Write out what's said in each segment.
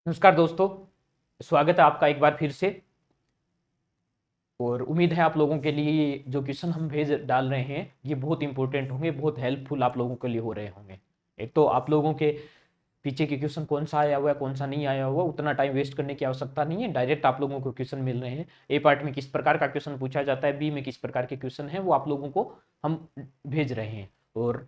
नमस्कार दोस्तों, स्वागत है आपका एक बार फिर से। और उम्मीद है आप लोगों के लिए ये जो क्वेश्चन हम भेज डाल रहे हैं ये बहुत इंपॉर्टेंट होंगे, बहुत हेल्पफुल आप लोगों के लिए हो रहे होंगे। एक तो आप लोगों के पीछे के क्वेश्चन कौन सा आया हुआ है कौन सा नहीं आया हुआ, उतना टाइम वेस्ट करने की आवश्यकता नहीं है। डायरेक्ट आप लोगों को क्वेश्चन मिल रहे हैं। ए पार्ट में किस प्रकार का क्वेश्चन पूछा जाता है, बी में किस प्रकार के क्वेश्चन है, वो आप लोगों को हम भेज रहे हैं। और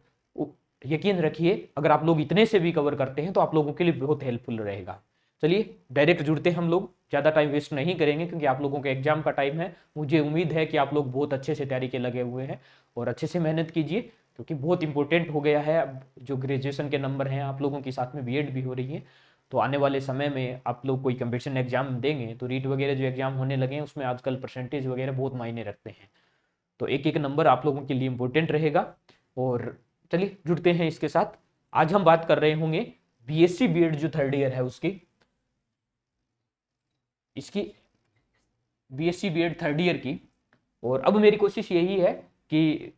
यकीन रखिए, अगर आप लोग इतने से भी कवर करते हैं तो आप लोगों के लिए बहुत हेल्पफुल रहेगा। चलिए डायरेक्ट जुड़ते हैं हम लोग, ज़्यादा टाइम वेस्ट नहीं करेंगे क्योंकि आप लोगों के एग्जाम का टाइम है। मुझे उम्मीद है कि आप लोग बहुत अच्छे से तैयारी के लगे हुए हैं और अच्छे से मेहनत कीजिए क्योंकि बहुत इंपॉर्टेंट हो गया है। अब जो ग्रेजुएशन के नंबर हैं आप लोगों के साथ में बीएड भी हो रही है, तो आने वाले समय में आप लोग कोई कंपटीशन एग्जाम देंगे तो रीट वगैरह जो एग्जाम होने लगे हैं उसमें आजकल परसेंटेज वगैरह बहुत मायने रखते हैं। तो एक एक नंबर आप लोगों के लिए इंपॉर्टेंट रहेगा। और चलिए जुड़ते हैं इसके साथ। आज हम बात कर रहे होंगे बीएससी बीएड जो थर्ड ईयर है इसकी बीएससी बीएड थर्ड ईयर की। और अब मेरी कोशिश यही है कि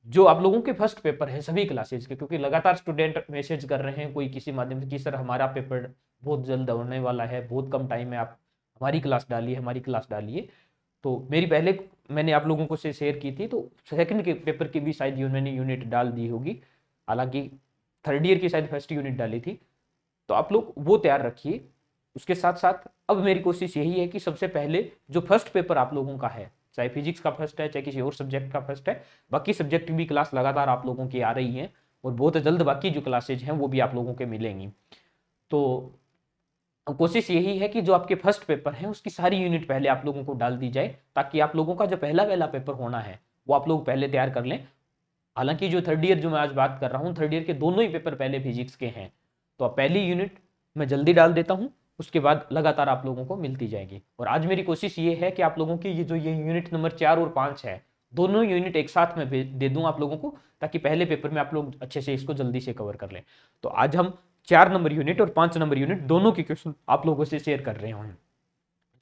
जो आप लोगों के फर्स्ट पेपर है सभी क्लासेज के, क्योंकि लगातार स्टूडेंट मैसेज कर रहे हैं कोई किसी माध्यम से कि सर हमारा पेपर बहुत जल्द होने वाला है, बहुत कम टाइम में आप हमारी क्लास डालिए हमारी क्लास डालिए। तो मेरी पहले मैंने आप लोगों को से शेयर की थी, तो सेकंड के पेपर की भी शायद उन्होंने यूनिट डाल दी होगी। हालांकि थर्ड ईयर की शायद फर्स्ट यूनिट डाली थी, तो आप लोग वो तैयार रखिए। उसके साथ साथ अब मेरी कोशिश यही है कि सबसे पहले जो फर्स्ट पेपर आप लोगों का है, चाहे फिजिक्स का फर्स्ट है चाहे किसी और सब्जेक्ट का फर्स्ट है, बाकी सब्जेक्ट की भी क्लास लगातार आप लोगों की आ रही है और बहुत जल्द बाकी जो क्लासेज हैं वो भी आप लोगों के मिलेंगी। तो कोशिश यही है कि जो आपके फर्स्ट पेपर है उसकी सारी यूनिट पहले आप लोगों को डाल दी जाए, ताकि आप लोगों का जो पहला पहला पेपर होना है वो आप लोग पहले तैयार कर लें। हालांकि जो थर्ड ईयर जो मैं आज बात कर रहा हूँ, थर्ड ईयर के दोनों ही पेपर पहले फिजिक्स के हैं, तो अब पहली यूनिट मैं जल्दी डाल देता हूँ, उसके बाद लगातार आप लोगों को मिलती जाएगी। और आज मेरी कोशिश ये है कि आप लोगों की ये यूनिट नंबर 4 और 5 है, दोनों यूनिट एक साथ में दे दूं आप लोगों को, ताकि पहले पेपर में आप लोग अच्छे से इसको जल्दी से कवर कर लें। तो आज हम 4 नंबर यूनिट और 5 नंबर यूनिट दोनों के क्वेश्चन आप लोगों से शेयर कर रहे हैं।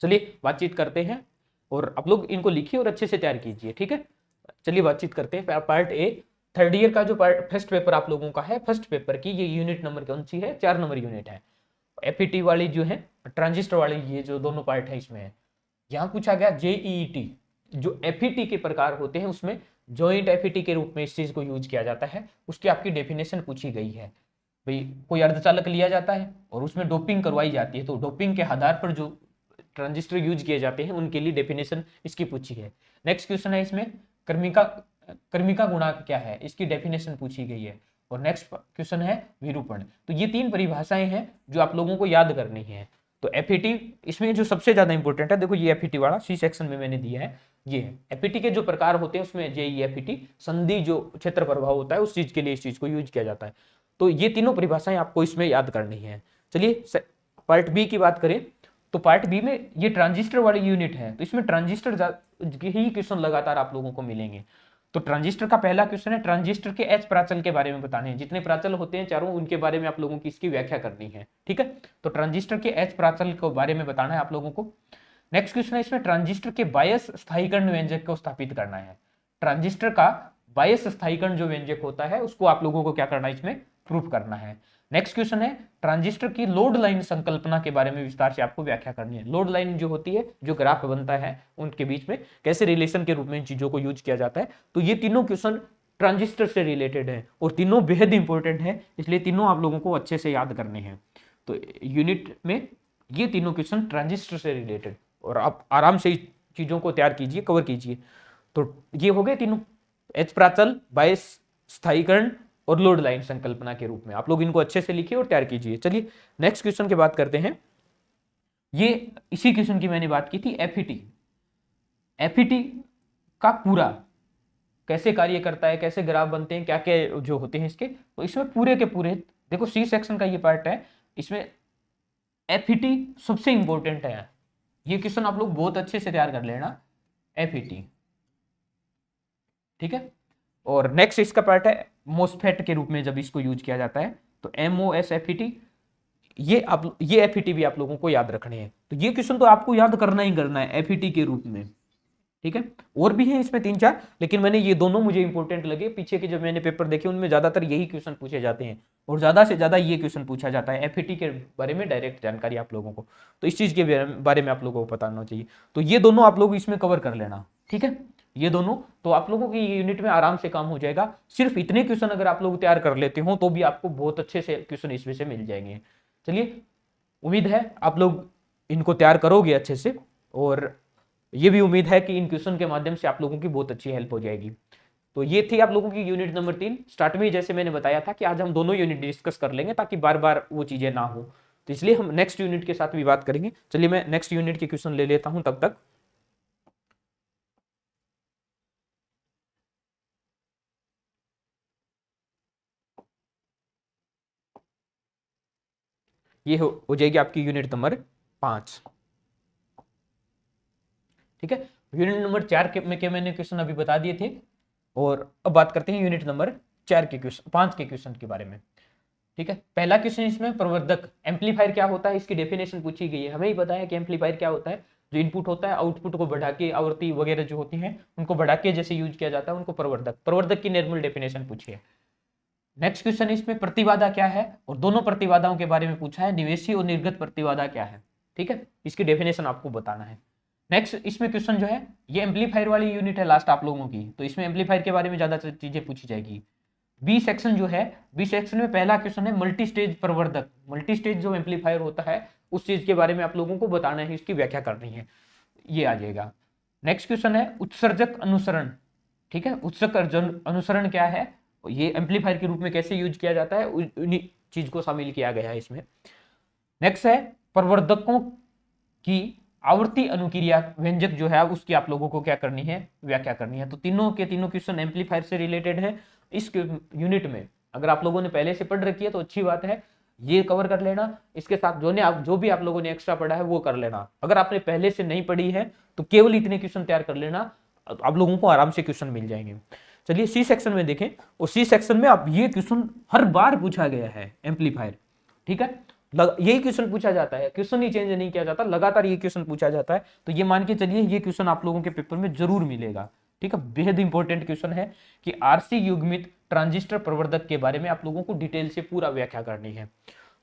चलिए बातचीत करते हैं और आप लोग इनको लिखिए और अच्छे से तैयार कीजिए, ठीक है। चलिए बातचीत करते हैं। पार्ट ए, थर्ड ईयर का जो पार्ट फर्स्ट पेपर आप लोगों का है, फर्स्ट पेपर की ये यूनिट नंबर कौन सी है? 4 नंबर यूनिट है। एपीटी वाली जो है, ट्रांजिस्टर वाली, ये जो दोनों पार्ट है इसमें है। यहाँ पूछा गया जेईईटी, जो एफईटी के प्रकार होते हैं उसमें जॉइंट एफईटी के रूप में इस चीज को यूज किया जाता है, उसकी आपकी डेफिनेशन पूछी गई है। भाई कोई अर्धचालक लिया जाता है और उसमें डोपिंग करवाई जाती है, तो डोपिंग के आधार पर जो ट्रांजिस्टर यूज किए जाते हैं उनके लिए डेफिनेशन इसकी पूछी है। नेक्स्ट क्वेश्चन है इसमें कर्मिका कर्मिका गुणांक क्या है, इसकी डेफिनेशन पूछी गई है। और नेक्स्ट क्वेश्चन है विरूपण। तो ये 3 परिभाषाएं हैं जो आप लोगों को याद करनी है। तो एफईटी इसमें जो सबसे ज्यादा इंपॉर्टेंट है, देखो ये एफईटी वाला सी सेक्शन में मैंने दिया है, ये है एफईटी के जो प्रकार होते हैं उसमें जेई एफईटी संधि जो क्षेत्र प्रभाव होता है उस चीज के लिए इस चीज को यूज किया जाता है। तो ये तीनों परिभाषाएं आपको इसमें याद करनी है। चलिए पार्ट बी की बात करें, तो पार्ट बी में ये ट्रांजिस्टर वाली यूनिट है, तो इसमें ट्रांजिस्टर के ही क्वेश्चन लगातार आप लोगों को मिलेंगे। तो ट्रांजिस्टर का पहला क्वेश्चन है, ट्रांजिस्टर के एच प्राचल के बारे में बताने हैं, जितने प्राचल होते हैं चारों उनके बारे में आप लोगों की इसकी व्याख्या करनी है, ठीक है। तो ट्रांजिस्टर के एच प्राचल के बारे में बताना है आप लोगों को। नेक्स्ट क्वेश्चन है इसमें ट्रांजिस्टर के बायस स्थायीकरण व्यंजक को स्थापित करना है। ट्रांजिस्टर का बायस स्थायीकरण जो व्यंजक होता है उसको आप लोगों को क्या करना है, इसमें प्रूफ करना है। नेक्स्ट क्वेश्चन है ट्रांजिस्टर की लोड लाइन संकल्पना के बारे में विस्तार से आपको व्याख्या करनी है। लोड लाइन जो होती है, जो ग्राफ बनता है उनके बीच में कैसे रिलेशन के रूप में इन चीजों को यूज किया जाता है। तो ये तीनों क्वेश्चन ट्रांजिस्टर से रिलेटेड है और तीनों बेहद इंपॉर्टेंट है, इसलिए तीनों आप लोगों को अच्छे से याद करने हैं। तो यूनिट में ये तीनों क्वेश्चन ट्रांजिस्टर से रिलेटेड, और आप आराम से चीजों को तैयार कीजिए, कवर कीजिए। तो ये हो गए तीनों, एच प्राचल, बायस स्थायीकरण और लोड लाइन संकल्पना के रूप में। आप लोग इनको अच्छे से लिखिए और तैयार कीजिए। चलिए नेक्स्ट क्वेश्चन की बात करते हैं। ये इसी क्वेश्चन की मैंने बात की थी, एफईटी। एफईटी का पूरा कैसे कार्य करता है, कैसे ग्राफ बनते हैं, क्या क्या जो होते हैं इसके, तो इसमें पूरे के पूरे देखो सी सेक्शन का ये पार्ट है, इसमें एफईटी सबसे इंपॉर्टेंट है। ये क्वेश्चन आप लोग बहुत अच्छे से तैयार कर लेना, एफईटी, ठीक है। और नेक्स्ट इसका पार्ट है मोसफेट के रूप में जब इसको यूज किया जाता है, तो MOSFET, ये एफईटी भी आप लोगों को याद रखने हैं। तो ये क्वेश्चन तो आपको याद करना ही करना है एफईटी के रूप में, ठीक है। और भी हैं इसमें 3-4, लेकिन मैंने ये दोनों मुझे इंपॉर्टेंट लगे। पीछे के जब मैंने पेपर देखे उनमें ज्यादातर यही क्वेश्चन पूछे जाते हैं और ज्यादा से ज्यादा ये क्वेश्चन पूछा जाता है एफईटी के बारे में, डायरेक्ट जानकारी आप लोगों को, तो इस चीज के बारे में आप लोगों को पता होना चाहिए। तो ये दोनों आप लोग इसमें कवर कर लेना, ठीक है। ये दोनों तो आप लोगों की यूनिट में आराम से काम हो जाएगा। सिर्फ इतने क्वेश्चन अगर आप लोग तैयार कर लेते हो तो भी आपको बहुत अच्छे से क्वेश्चन इसमें से मिल जाएंगे। चलिए, उम्मीद है आप लोग इनको तैयार करोगे अच्छे से, और ये भी उम्मीद है कि इन क्वेश्चन के माध्यम से आप लोगों की बहुत अच्छी हेल्प हो जाएगी। तो ये थी आप लोगों की यूनिट नंबर 3। स्टार्ट में जैसे मैंने बताया था कि आज हम दोनों यूनिट डिस्कस कर लेंगे ताकि बार बार वो चीजें ना हो, तो इसलिए हम नेक्स्ट यूनिट के साथ भी बात करेंगे। चलिए मैं नेक्स्ट यूनिट के क्वेश्चन ले लेता हूं तब तक। ये हो जाएगी आपकी यूनिट नंबर 5, ठीक है। यूनिट नंबर 4 के मैंने क्वेश्चन अभी बता दिए थे, और अब बात करते हैं यूनिट नंबर 4 के क्वेश्चन, 5 के क्वेश्चन के बारे में, ठीक है। पहला क्वेश्चन इसमें प्रवर्धक एम्पलीफायर क्या होता है इसकी डेफिनेशन पूछी गई है। हमें ही पता है कि एम्पलीफायर क्या होता है, जो इनपुट होता है आउटपुट को बढ़ा के, आवृत्ति वगैरह जो होती है उनको बढ़ा के जैसे यूज किया जाता है उनको प्रवर्धक, प्रवर्धक की नॉर्मल डेफिनेशन पूछी है। नेक्स्ट क्वेश्चन इसमें प्रतिबाधा क्या है, और दोनों प्रतिबाधाओं के बारे में पूछा है, निवेशी और निर्गत प्रतिबाधा क्या है, ठीक है। इसकी डेफिनेशन आपको बताना है। नेक्स्ट इसमें क्वेश्चन जो है, ये एम्पलीफायर वाली यूनिट है लास्ट आप लोगों की, तो इसमें एम्पलीफायर के बारे में ज्यादा चीजें पूछी जाएगी। बी सेक्शन जो है, बी सेक्शन में पहला क्वेश्चन है मल्टी स्टेज प्रवर्धक, मल्टी स्टेज जो एम्पलीफायर होता है उस चीज के बारे में आप लोगों को बताना है, इसकी व्याख्या करनी है, ये आ जाएगा। नेक्स्ट क्वेश्चन है उत्सर्जक अनुसरण, ठीक है। उत्सर्जक अनुसरण क्या है, ये एम्पलीफायर के रूप में कैसे यूज किया जाता है, उन्हीं चीज को शामिल किया गया है इसमें। नेक्स्ट है प्रवर्धकों की आवर्ती अनुक्रिया व्यंजक जो है उसकी आप लोगों को क्या करनी है, व्याख्या करनी है। तो तीनों के तीनों क्वेश्चन एम्पलीफायर से रिलेटेड है इस यूनिट में। अगर आप लोगों ने पहले से पढ़ रखी है तो अच्छी बात है, ये कवर कर लेना। इसके साथ जो भी आप लोगों ने एक्स्ट्रा पढ़ा है वो कर लेना। अगर आपने पहले से नहीं पढ़ी है तो केवल इतने क्वेश्चन तैयार कर लेना, आप लोगों को आराम से क्वेश्चन मिल जाएंगे। चलिए सी सेक्शन में देखें, और सी सेक्शन में अब ये क्वेश्चन हर बार पूछा गया है एम्पलीफायर, ठीक है। यही क्वेश्चन पूछा जाता है, क्वेश्चन ही चेंज नहीं किया जाता, लगातार ये क्वेश्चन पूछा जाता है। तो ये मान के चलिए ये क्वेश्चन आप लोगों के पेपर में जरूर मिलेगा, ठीक है। बेहद इंपॉर्टेंट क्वेश्चन है कि आरसी युग्मित ट्रांजिस्टर प्रवर्धक के बारे में आप लोगों को डिटेल से पूरा व्याख्या करनी है।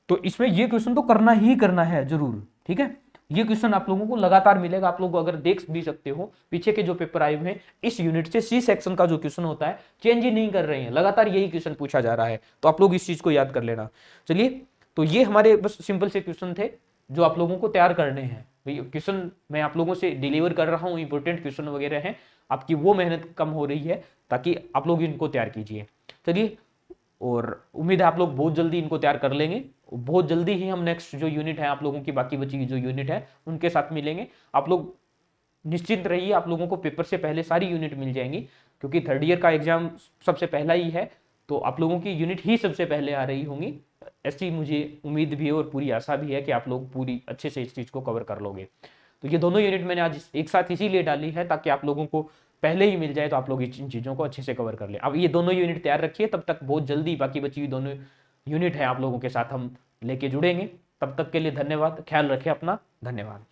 तो इसमें ये क्वेश्चन तो करना ही करना है जरूर, ठीक है। ये क्वेश्चन आप लोगों को लगातार मिलेगा। आप लोग अगर देख भी सकते हो पीछे के जो पेपर आए हुए हैं इस यूनिट से, सी सेक्शन का जो क्वेश्चन होता है चेंज ही नहीं कर रहे हैं, लगातार यही क्वेश्चन पूछा जा रहा है। तो आप लोग इस चीज को याद कर लेना। चलिए, तो ये हमारे बस सिंपल से क्वेश्चन थे जो आप लोगों को तैयार करने हैं। क्वेश्चन मैं आप लोगों से डिलीवर कर रहा हूँ, इंपॉर्टेंट क्वेश्चन वगैरह हैं, आपकी वो मेहनत कम हो रही है ताकि आप लोग इनको तैयार कीजिए। चलिए, और उम्मीद है आप लोग बहुत जल्दी इनको तैयार कर लेंगे। बहुत जल्दी ही हम नेक्स्ट जो यूनिट है आप लोगों की, बाकी बची की जो यूनिट है उनके साथ मिलेंगे। आप लोग निश्चिंत रहिए, आप लोगों को पेपर से पहले सारी यूनिट मिल जाएंगी, क्योंकि थर्ड ईयर का एग्जाम सबसे पहला ही है, तो आप लोगों की यूनिट ही सबसे पहले आ रही होंगी। ऐसी मुझे उम्मीद भी है और पूरी आशा भी है कि आप लोग पूरी अच्छे से इस चीज़ को कवर कर लोगे। तो ये दोनों यूनिट मैंने आज एक साथ इसीलिए डाली है ताकि आप लोगों को पहले ही मिल जाए, तो आप लोग इन चीज़ों को अच्छे से कवर कर ले। अब ये दोनों यूनिट तैयार रखिए, तब तक बहुत जल्दी बाकी बची हुई दोनों यूनिट है आप लोगों के साथ हम लेके जुड़ेंगे। तब तक के लिए धन्यवाद, ख्याल रखें अपना, धन्यवाद।